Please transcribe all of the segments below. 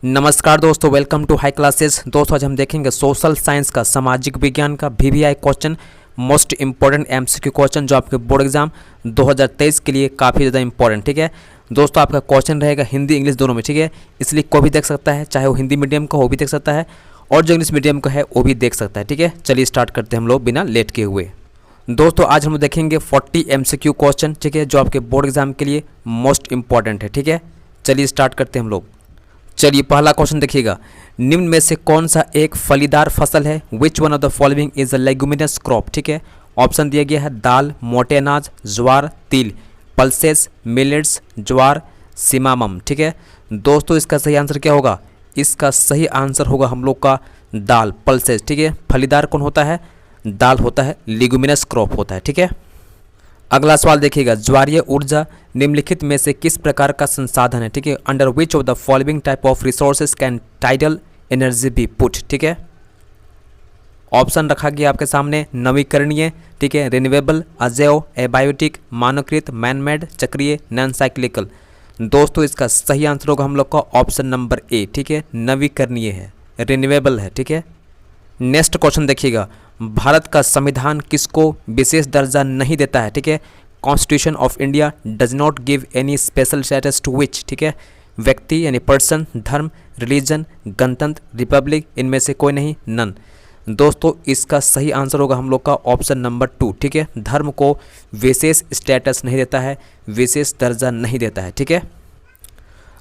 नमस्कार दोस्तों, welcome to high classes. दोस्तों आज हम देखेंगे सोशल साइंस का, सामाजिक विज्ञान का VVI question, most important MCQ question जो आपके बोर्ड एग्जाम 2023 के लिए काफ़ी ज़्यादा इंपॉर्टेंट। ठीक है दोस्तों, आपका क्वेश्चन रहेगा हिंदी इंग्लिश दोनों में। ठीक है, इसलिए कोई भी देख सकता है, चाहे वो हिंदी मीडियम का हो भी देख सकता है और जो इंग्लिश मीडियम का है वो भी देख सकता है। ठीक है, चलिए स्टार्ट करते हैं हम लोग बिना लेट के हुए। दोस्तों आज हम देखेंगे 40 एमसीक्यू क्वेश्चन, ठीक है, जो आपके बोर्ड एग्जाम के लिए मोस्ट इंपॉर्टेंट है। ठीक है, चलिए स्टार्ट करते हैं हम लोग। चलिए पहला क्वेश्चन देखिएगा, निम्न में से कौन सा एक फलीदार फसल है? विच one of the following is a leguminous crop? ठीक है, ऑप्शन दिया गया है दाल, मोटे अनाज, ज्वार, तिल, पल्सेस, मिलेट्स, ज्वार, सिमामम। ठीक है दोस्तों, इसका सही आंसर क्या होगा? इसका सही आंसर होगा हम लोग का दाल, पल्सेस। ठीक है, फलीदार कौन होता है? दाल होता है, लेगुमिनस क्रॉप होता है। ठीक है, अगला सवाल देखिएगा, ज्वारीय ऊर्जा निम्नलिखित में से किस प्रकार का संसाधन है? ठीक है, under which of the following type of resources can tidal energy B put? ठीक है, ऑप्शन रखा गया आपके सामने, नवीकरणीय, ठीक है, रिन्यूएबल, अजैव, एबायोटिक, मानवकृत, मैनमेड, चक्रीय, नॉन साइक्लिकल। दोस्तों इसका सही आंसर होगा हम लोग का ऑप्शन नंबर ए। ठीक है, नवीकरणीय है, रिन्यूएबल है। ठीक है, नेक्स्ट क्वेश्चन देखिएगा, भारत का संविधान किसको विशेष दर्जा नहीं देता है? ठीक है, constitution of India does not give any special status to which? ठीक है, व्यक्ति यानी पर्सन, धर्म, रिलीजन, गणतंत्र, रिपब्लिक, इनमें से कोई नहीं, नन। दोस्तों इसका सही आंसर होगा हम लोग का ऑप्शन नंबर 2। ठीक है, धर्म को विशेष स्टेटस नहीं देता है, विशेष दर्जा नहीं देता है। ठीक है,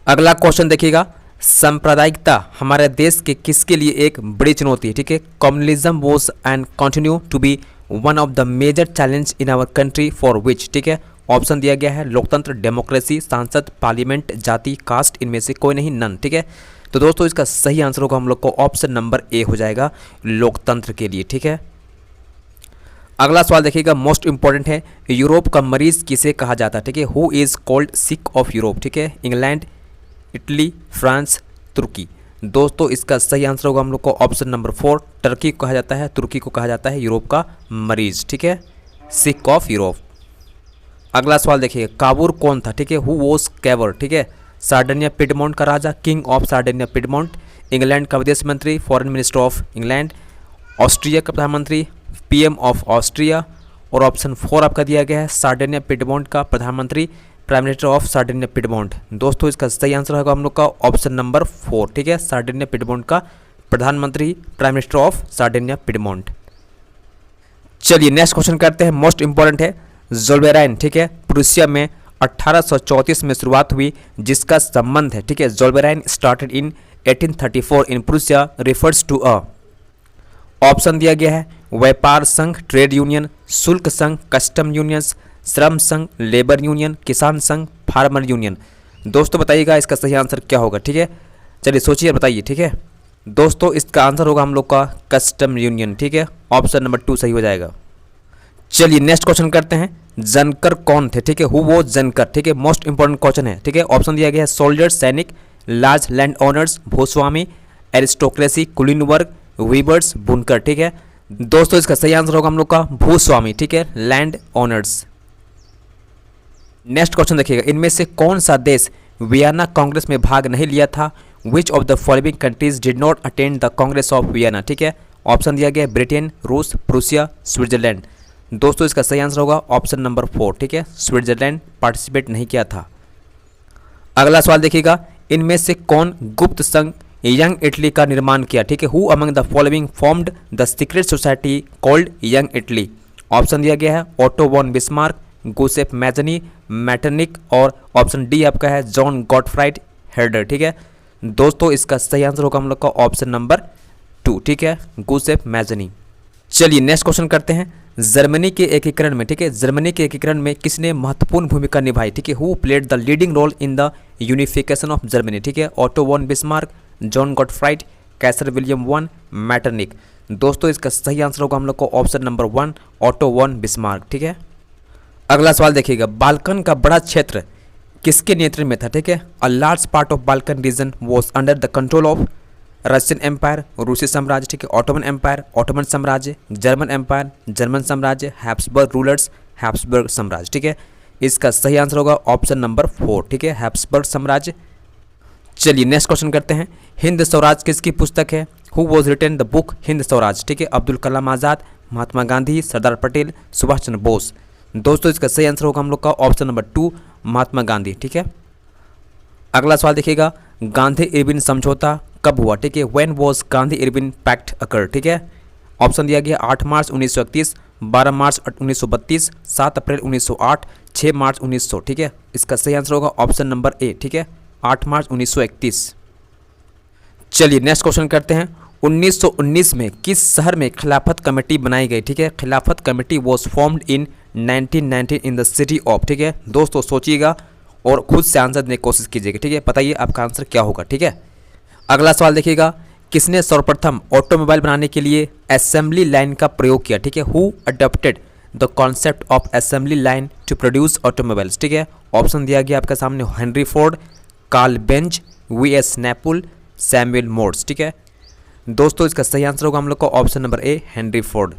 अगला क्वेश्चन देखिएगा, सांप्रदायिकता हमारे देश के किसके लिए एक बड़ी चुनौती है? ठीक है, communalism was and continue to be one of the major challenge in our country for which? ठीक है, ऑप्शन दिया गया है लोकतंत्र, डेमोक्रेसी, सांसद, पार्लियामेंट, जाति, कास्ट, इनमें से कोई नहीं, नन। ठीक है, तो दोस्तों इसका सही आंसर होगा हम लोग को ऑप्शन नंबर ए हो जाएगा, लोकतंत्र के लिए। ठीक है, अगला सवाल देखिएगा, मोस्ट इंपॉर्टेंट है, यूरोप का मरीज किसे कहा जाता है? ठीक है, who is called sick of Europe? ठीक है, इंग्लैंड, इटली, फ्रांस, तुर्की। दोस्तों इसका सही आंसर होगा हम लोग को ऑप्शन नंबर 4, टर्की को कहा जाता है, तुर्की को कहा जाता है यूरोप का मरीज। ठीक है, सिक ऑफ यूरोप। अगला सवाल देखिए, काबूर कौन था? ठीक है, हु वॉज कैवर? ठीक है, सार्डिनिया पिडमोंट का राजा, king of Sardinia Piedmont, England का विदेश मंत्री, foreign minister of England, Austria का प्रधानमंत्री, पीएम ऑफ ऑस्ट्रिया, और ऑप्शन 4 आपका दिया गया है, सार्डिनिया पिडमोंट का प्रधानमंत्री, prime minister of Sardinia Piedmont. दोस्तों इसका सही आंसर होगा हम लोग का ऑप्शन नंबर 4। ठीक है, सार्डिनिया पिडमोंट का प्रधानमंत्री, prime minister of Sardinia Piedmont. चलिए नेक्स्ट क्वेश्चन करते हैं, मोस्ट इंपॉर्टेंट है, ज़ोल्बेराइन, ठीक है, प्रूसिया में 1834 में शुरुआत हुई, जिसका संबंध है। ठीक है, Zollverein started in 1834 in Prussia, refers to a, option दिया गया है व्यापार संघ, ट्रेड यूनियन, शुल्क संघ, कस्टम यूनियंस, श्रम संघ, लेबर यूनियन, किसान संघ, फार्मर यूनियन। दोस्तों बताइएगा इसका सही आंसर क्या होगा। ठीक है, चलिए सोचिए बताइए। ठीक है दोस्तों, इसका आंसर होगा हम लोग का कस्टम यूनियन। ठीक है, ऑप्शन नंबर 2 सही हो जाएगा। चलिए नेक्स्ट क्वेश्चन करते हैं, जनकर कौन थे? ठीक है, हु वो जनकर? ठीक है, मोस्ट इंपॉर्टेंट क्वेश्चन है। ठीक है, ऑप्शन दिया गया है सोल्जर्स, सैनिक, लार्ज लैंड ओनर्स, भूस्वामी, एरिस्टोक्रेसी, कुलीन वर्ग, वीवर्स, बुनकर। ठीक है दोस्तों, इसका सही आंसर होगा हम लोग का भूस्वामी। ठीक है, लैंड ओनर्स। नेक्स्ट क्वेश्चन देखिएगा, इनमें से कौन सा देश वियना कांग्रेस में भाग नहीं लिया था? विच of the following countries did not attend the Congress of Vienna? ठीक है, ऑप्शन दिया गया है ब्रिटेन, रूस, प्रूसिया, स्विट्जरलैंड। दोस्तों इसका सही आंसर होगा ऑप्शन नंबर 4। ठीक है, स्विट्जरलैंड पार्टिसिपेट नहीं किया था। अगला सवाल देखिएगा, इनमें से कौन गुप्त संघ यंग इटली का निर्माण किया? ठीक है, who among the following formed the secret society called Young Italy? Option दिया गया है Otto von Bismarck, Giuseppe Mazzini, Metternich, और ऑप्शन डी आपका है जॉन गॉटफ्राइड हेर्डर। ठीक है दोस्तों, इसका सही आंसर होगा हम लोग का ऑप्शन नंबर 2। ठीक है, गुसेफ मैजनी। चलिए नेक्स्ट क्वेश्चन करते हैं, जर्मनी के एकीकरण में, ठीक है, जर्मनी के एकीकरण में किसने महत्वपूर्ण भूमिका निभाई? ठीक है, who played the leading role in the unification of Germany? ठीक है, Otto von Bismarck, John Gottfried, Kaiser William one, Metternich. दोस्तों इसका सही आंसर होगा हम लोग को option number 1, Otto von Bismarck. ठीक है, अगला सवाल देखिएगा, बाल्कन का बड़ा क्षेत्र किसके नियंत्रण में था? ठीक है, a large part of Balkan region was under the control of Russian empire, रूसी साम्राज्य, ठीक है, ऑटोमन एम्पायर, ऑटोमन साम्राज्य, जर्मन एम्पायर, जर्मन साम्राज्य, हैब्सबर्ग रूलर्स, हैब्सबर्ग साम्राज्य। ठीक है, इसका सही आंसर होगा ऑप्शन नंबर 4। ठीक है, हैब्सबर्ग साम्राज्य। चलिए नेक्स्ट क्वेश्चन करते हैं। हिंद स्वराज किसकी पुस्तक है? Who was written the book Hind Swaraj? ठीक है, अब्दुल कलाम आज़ाद, महात्मा गांधी, सरदार पटेल, सुभाष चंद्र बोस। दोस्तों इसका सही आंसर होगा हम लोग का ऑप्शन नंबर 2 महात्मा गांधी। ठीक है, अगला सवाल देखिएगा, गांधी इरविन समझौता कब हुआ? ठीक है, when was Gandhi Irwin pact occur? ठीक है, ऑप्शन दिया गया 8 मार्च 1931, 12 मार्च 1932, 7 अप्रैल 1908, 6 मार्च 1900। ठीक है, इसका सही आंसर होगा ऑप्शन नंबर ए। ठीक है, 8 मार्च 1931। चलिए नेक्स्ट क्वेश्चन करते हैं। 1919 में किस शहर में खिलाफत कमेटी बनाई गई? ठीक है, खिलाफत committee was formed in 1919 in the city of. ठीक है, दोस्तों सोचिएगा और खुद से आंसर देने की कोशिश कीजिएगा। ठीक है, बताइए आपका आंसर क्या होगा। ठीक है, अगला सवाल देखिएगा, किसने सर्वप्रथम ऑटोमोबाइल बनाने के लिए असेंबली लाइन का प्रयोग किया? ठीक है, who adopted the concept of assembly line to produce automobiles? ठीक है, ऑप्शन दिया गया आपके सामने, Henry Ford, Karl Benz, V S. Naipaul, Samuel Morse. ठीक है, दोस्तों इसका सही आंसर होगा हम लोग का option number A, Henry Ford.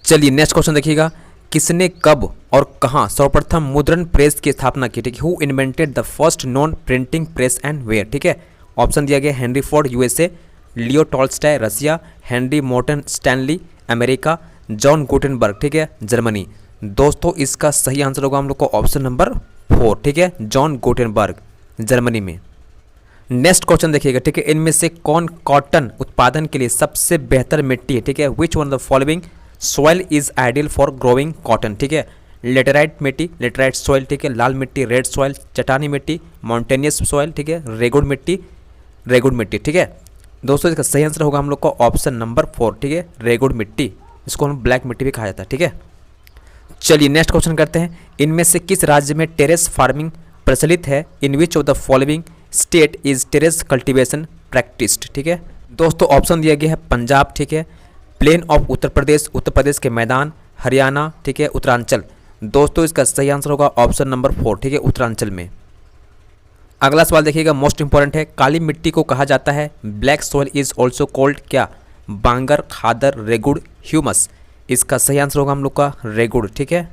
चलिए नेक्स्ट क्वेश्चन देखिएगा, किसने कब और कहाँ सर्वप्रथम मुद्रण प्रेस की स्थापना की? ठीक है, who invented the first non printing press and where? ठीक है, ऑप्शन दिया गया, Henry Ford USA, Leo Tolstoy Russia, Henry Morton Stanley America, John Gutenberg ठीक है जर्मनी। दोस्तों इसका सही आंसर होगा हम लोग को ऑप्शन नंबर 4 ठीक है, जॉन गुटेनबर्ग जर्मनी में। नेक्स्ट क्वेश्चन देखिएगा ठीक है, इनमें से कौन कॉटन उत्पादन के लिए सबसे बेहतर मिट्टी है? ठीक है, विच one of the following soil is ideal for growing cotton? ठीक है, लेटेराइट मिट्टी, लेटेराइट सॉइल ठीक है, लाल मिट्टी रेड सॉइल, चटानी मिट्टी माउंटेनियस सॉइल ठीक है, रेगुड मिट्टी रेगुड मिट्टी ठीक है। दोस्तों इसका सही आंसर होगा हम लोग को ऑप्शन नंबर 4 ठीक है, रेगुड मिट्टी, इसको हम ब्लैक मिट्टी भी कहा जाता है ठीक है। चलिए नेक्स्ट क्वेश्चन करते हैं, इनमें से किस राज्य में टेरेस फार्मिंग प्रचलित है? In which of the following state is terrace cultivation practised? ठीक है दोस्तों, ऑप्शन दिया गया है पंजाब ठीक है, प्लेन ऑफ उत्तर प्रदेश के मैदान, हरियाणा ठीक है, उत्तरांचल। दोस्तों इसका सही आंसर होगा ऑप्शन नंबर 4 ठीक है, उत्तरांचल में। अगला सवाल देखिएगा, मोस्ट इंपॉर्टेंट है, काली मिट्टी को कहा जाता है black soil is also called क्या? बांगर, खादर, रेगुड़, ह्यूमस। इसका सही आंसर होगा हम लोग का रेगुड़ ठीक है।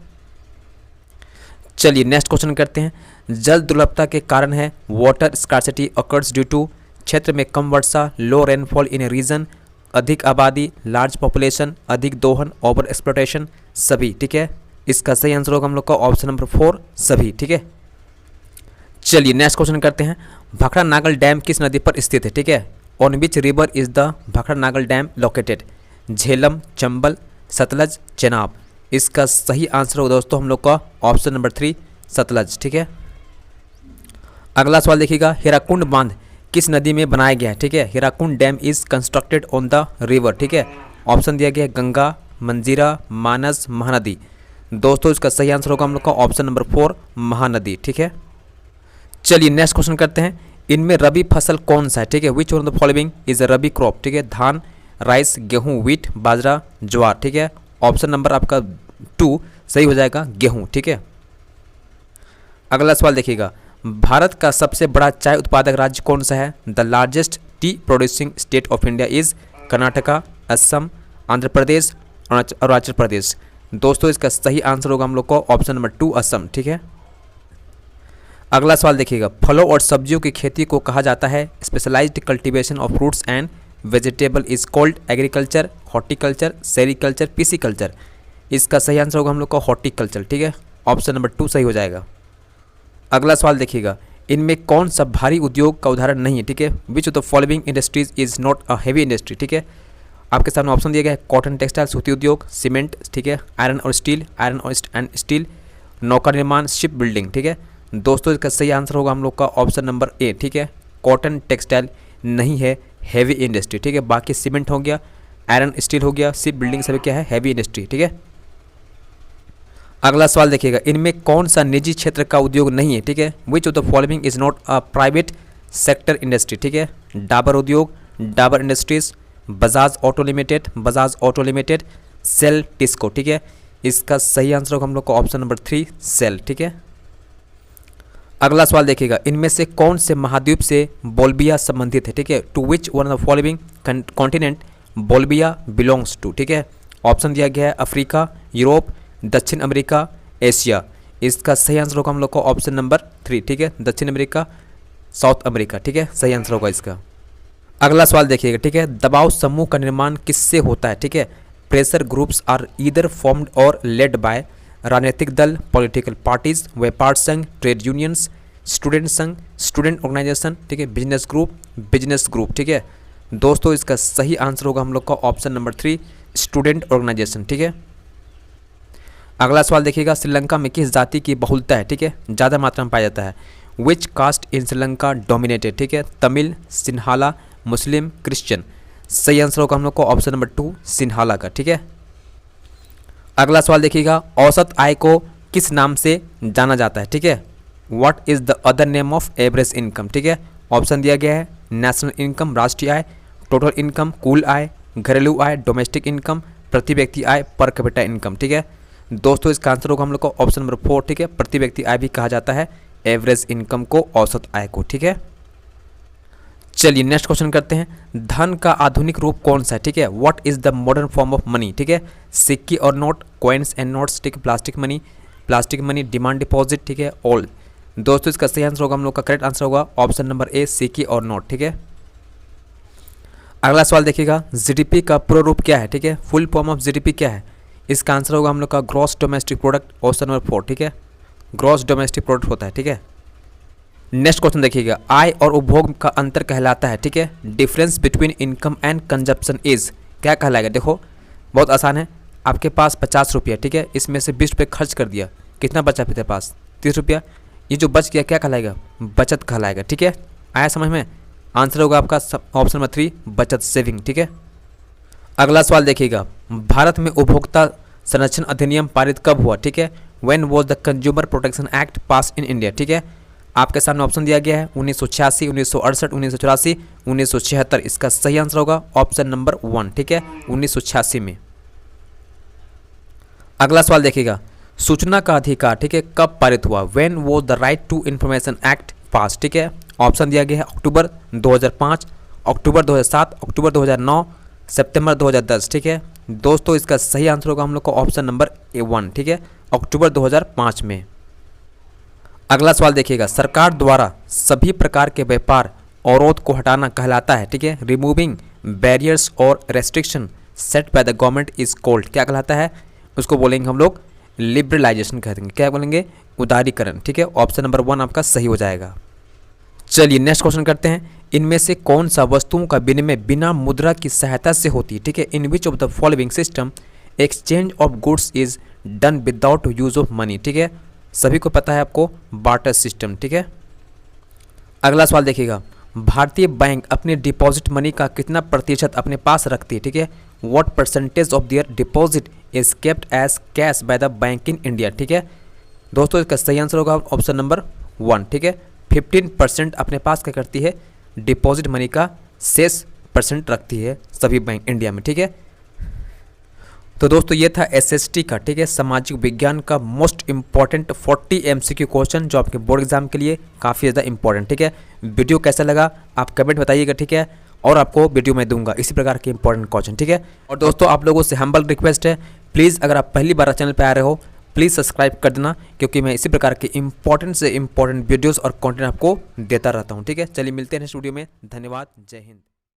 चलिए नेक्स्ट क्वेश्चन करते हैं, जल दुर्लभता के कारण है water scarcity occurs due to? क्षेत्र में कम वर्षा, लो रेनफॉल इन ए रीजन, अधिक आबादी, लार्ज पॉपुलेशन, अधिक दोहन, ओवर एक्सप्लोटेशन, सभी ठीक है। इसका सही आंसर होगा हम लोग का ऑप्शन नंबर 4 सभी ठीक है। चलिए नेक्स्ट क्वेश्चन करते हैं, भाखड़ा नागल डैम किस नदी पर स्थित है? ठीक है, on which river is the Bhakra Nangal dam located? Jhelum, Chambal, Sutlej, Chenab. इसका सही आंसर होगा दोस्तों हम लोग का ऑप्शन नंबर 3 सतलज ठीक है। अगला सवाल देखिएगा, हीराकुंड बांध किस नदी में बनाया गया है? ठीक है, Hirakud dam is constructed on the river ठीक है, ऑप्शन दिया गया है गंगा, मंजीरा, मानस, महानदी। दोस्तों इसका सही आंसर होगा हम लोग का ऑप्शन नंबर 4 महानदी ठीक है। चलिए नेक्स्ट क्वेश्चन करते हैं, इनमें रबी फसल कौन सा है? ठीक है, विच one of the following is a rabi crop? ठीक है, धान, राइस, गेहूं, व्हीट, बाजरा, ज्वार ठीक है। ऑप्शन नंबर आपका 2 सही हो जाएगा, गेहूं ठीक है। अगला सवाल देखिएगा, भारत का सबसे बड़ा चाय उत्पादक राज्य कौन सा है? The largest tea producing state of India is Karnataka, Assam, Andhra Pradesh, Arunachal Pradesh. दोस्तों इसका सही आंसर होगा हम लोग को ऑप्शन नंबर 2 असम ठीक है। अगला सवाल देखिएगा, फलों और सब्जियों की खेती को कहा जाता है specialised cultivation of fruits and vegetable is called agriculture, horticulture, sericulture, pisciculture. इसका सही आंसर होगा हम लोग का हॉर्टिकल्चर ठीक है, ऑप्शन नंबर 2 सही हो जाएगा। अगला सवाल देखिएगा, इनमें कौन सा भारी उद्योग का उदाहरण नहीं है? ठीक है, which of the following industries is not a heavy industry? ठीक है, आपके सामने ऑप्शन दिया गया है कॉटन टेक्सटाइल सूती उद्योग, सीमेंट ठीक है, आयरन और स्टील, आयरन और एंड स्टील, नौका निर्माण, शिप बिल्डिंग ठीक है। दोस्तों इसका सही आंसर होगा हम लोग का ऑप्शन नंबर ए ठीक है, कॉटन टेक्सटाइल नहीं है हैवी इंडस्ट्री ठीक है, बाकी सीमेंट हो गया, आयरन स्टील हो गया, शिप बिल्डिंग सभी क्या है हैवी इंडस्ट्री ठीक है। अगला सवाल देखिएगा, इनमें कौन सा निजी क्षेत्र का उद्योग नहीं है? ठीक है, which of the following is not a private sector industry? ठीक है, डाबर उद्योग, Dabur industries, Bajaj auto limited, SAIL TISCO ठीक है। इसका सही आंसर होगा हम लोग को ऑप्शन नंबर 3 सेल ठीक है। अगला सवाल देखिएगा, इनमें से कौन से महाद्वीप से बोल्बिया संबंधित है? ठीक है, to which one of the following continent Bolivia belongs to? ठीक है, ऑप्शन दिया गया है अफ्रीका, यूरोप, दक्षिण अमेरिका, एशिया। इसका सही आंसर होगा हम लोग को ऑप्शन नंबर 3 ठीक है, दक्षिण अमेरिका, साउथ अमेरिका, ठीक है, सही आंसर होगा इसका। अगला सवाल देखिएगा, ठीक है, दबाव समूह का निर्माण किससे होता है, ठीक है। Pressure groups are either formed or led by राजनीतिक दल, पॉलिटिकल पार्टीज, व्यापार संघ, ट्रेड यूनियंस, स्टूडेंट संघ, स्टूडेंट ऑर्गेनाइजेशन, ठीक है, बिजनेस ग्रुप, ठीक है। दोस्तों इसका सही आंसर होगा हम लोग का ऑप्शन नंबर 3, स्टूडेंट ऑर्गेनाइजेशन, ठीक है। अगला सवाल देखिएगा, श्रीलंका में किस जाति की बहुलता है, ठीक है, ज़्यादा मात्रा में पाया जाता है। विच कास्ट इन श्रीलंका डोमिनेटेड, ठीक है, तमिल, सिन्हाला, मुस्लिम, क्रिश्चियन। सही आंसर होगा हम लोग को ऑप्शन नंबर 2, सिन्हाला का, ठीक है। अगला सवाल देखिएगा, औसत आय को किस नाम से जाना जाता है, ठीक है। What is the other name of average income, ठीक है। ऑप्शन दिया गया है नेशनल इनकम, राष्ट्रीय आय, टोटल इनकम, कुल आय, घरेलू आय, डोमेस्टिक इनकम, प्रति व्यक्ति आय, पर कैपिटा इनकम, ठीक है। दोस्तों इसका आंसर होगा हम लोग को ऑप्शन नंबर 4, ठीक है, प्रति व्यक्ति आय भी कहा जाता है एवरेज इनकम को, औसत आय को, ठीक है। चलिए नेक्स्ट क्वेश्चन करते हैं, धन का आधुनिक रूप कौन सा है, ठीक है। What is the modern form of money, ठीक है। सिक्के और नोट, कॉइन्स एंड नोट्स, ठीक है, प्लास्टिक मनी, डिमांड डिपॉजिट, ठीक है, ऑल। दोस्तों इसका सही आंसर होगा हम लोग का, करेक्ट आंसर होगा ऑप्शन नंबर ए, सिक्के और नोट, ठीक है। अगला सवाल देखिएगा, जीडीपी का पूरा रूप क्या है, ठीक है, फुल फॉर्म ऑफ जीडीपी क्या है। इसका आंसर होगा हम लोग का gross domestic product, option number 4, ठीक है, ग्रॉस डोमेस्टिक प्रोडक्ट होता है, ठीक है। नेक्स्ट क्वेश्चन देखिएगा, आय और उपभोग का अंतर कहलाता है, ठीक है। Difference between income and consumption is, क्या कहलाएगा। देखो बहुत आसान है, आपके पास 50 रुपया, ठीक है, इसमें से 20 रुपये खर्च कर दिया, कितना बचा आपके पास, 30 रुपया। ये जो बच गया क्या कहलाएगा, बचत कहलाएगा, ठीक है। आया समझ में, आंसर होगा आपका ऑप्शन नंबर 3, बचत, सेविंग, ठीक है। अगला सवाल देखिएगा, भारत में उपभोक्ता संरक्षण अधिनियम पारित कब हुआ, ठीक है। When was the consumer protection act pass in India, ठीक है। आपके सामने ऑप्शन दिया गया है 1986, 1968, 1984, 1976। इसका सही आंसर होगा ऑप्शन नंबर 1, ठीक है, 1986 में। अगला सवाल देखिएगा, सूचना का अधिकार, ठीक है, कब पारित हुआ। When was the right to information act pass, ठीक है। ऑप्शन दिया गया है अक्टूबर 2005, अक्टूबर 2007, अक्टूबर 2009, सितंबर 2010, ठीक है। दोस्तों इसका सही आंसर होगा हम लोग को ऑप्शन नंबर 1, ठीक है, अक्टूबर 2005 में। अगला सवाल देखिएगा, सरकार द्वारा सभी प्रकार के व्यापार अवरोध को हटाना कहलाता है, ठीक है। रिमूविंग बैरियर्स और restriction set by the government is called, क्या कहलाता है, उसको बोलेंगे हम लोग लिबरलाइजेशन कह देंगे, क्या बोलेंगे, उदारीकरण, ठीक है। ऑप्शन नंबर 1 आपका सही हो जाएगा। चलिए नेक्स्ट क्वेश्चन करते हैं, इनमें से कौन सा वस्तुओं का विनिमय बिना मुद्रा की सहायता से होती है, ठीक है। In which of the following system exchange of goods is done without use of money, ठीक है। सभी को पता है आपको, बार्टर सिस्टम, ठीक है। अगला सवाल देखिएगा, भारतीय बैंक अपने डिपॉजिट मनी का कितना प्रतिशत अपने पास रखती है, ठीक है। What percentage of their deposit is kept as cash by the bank in India, ठीक है। दोस्तों इसका सही आंसर होगा ऑप्शन नंबर 1, ठीक है। 15% अपने पास क्या करती है, डिपॉजिट मनी का शेष परसेंट रखती है सभी बैंक इंडिया में, ठीक है। तो दोस्तों ये था एसएसटी का, ठीक है, सामाजिक विज्ञान का मोस्ट इंपॉर्टेंट 40 एमसीक्यू क्वेश्चन जो आपके बोर्ड एग्जाम के लिए काफ़ी ज़्यादा इंपॉर्टेंट, ठीक है। वीडियो कैसा लगा आप कमेंट बताइएगा, ठीक है, और आपको वीडियो में दूंगा इसी प्रकार के इंपॉर्टेंट क्वेश्चन, ठीक है। और दोस्तों आप लोगों से हम्बल रिक्वेस्ट है, प्लीज़ अगर आप पहली बार चैनल पर आ रहे हो प्लीज़ सब्सक्राइब कर देना, क्योंकि मैं इसी प्रकार के इंपॉर्टेंट से इंपॉर्टेंट वीडियोस और कंटेंट आपको देता रहता हूं, ठीक है। चलिए मिलते हैं नेक्स्ट वीडियो में, धन्यवाद, जय हिंद।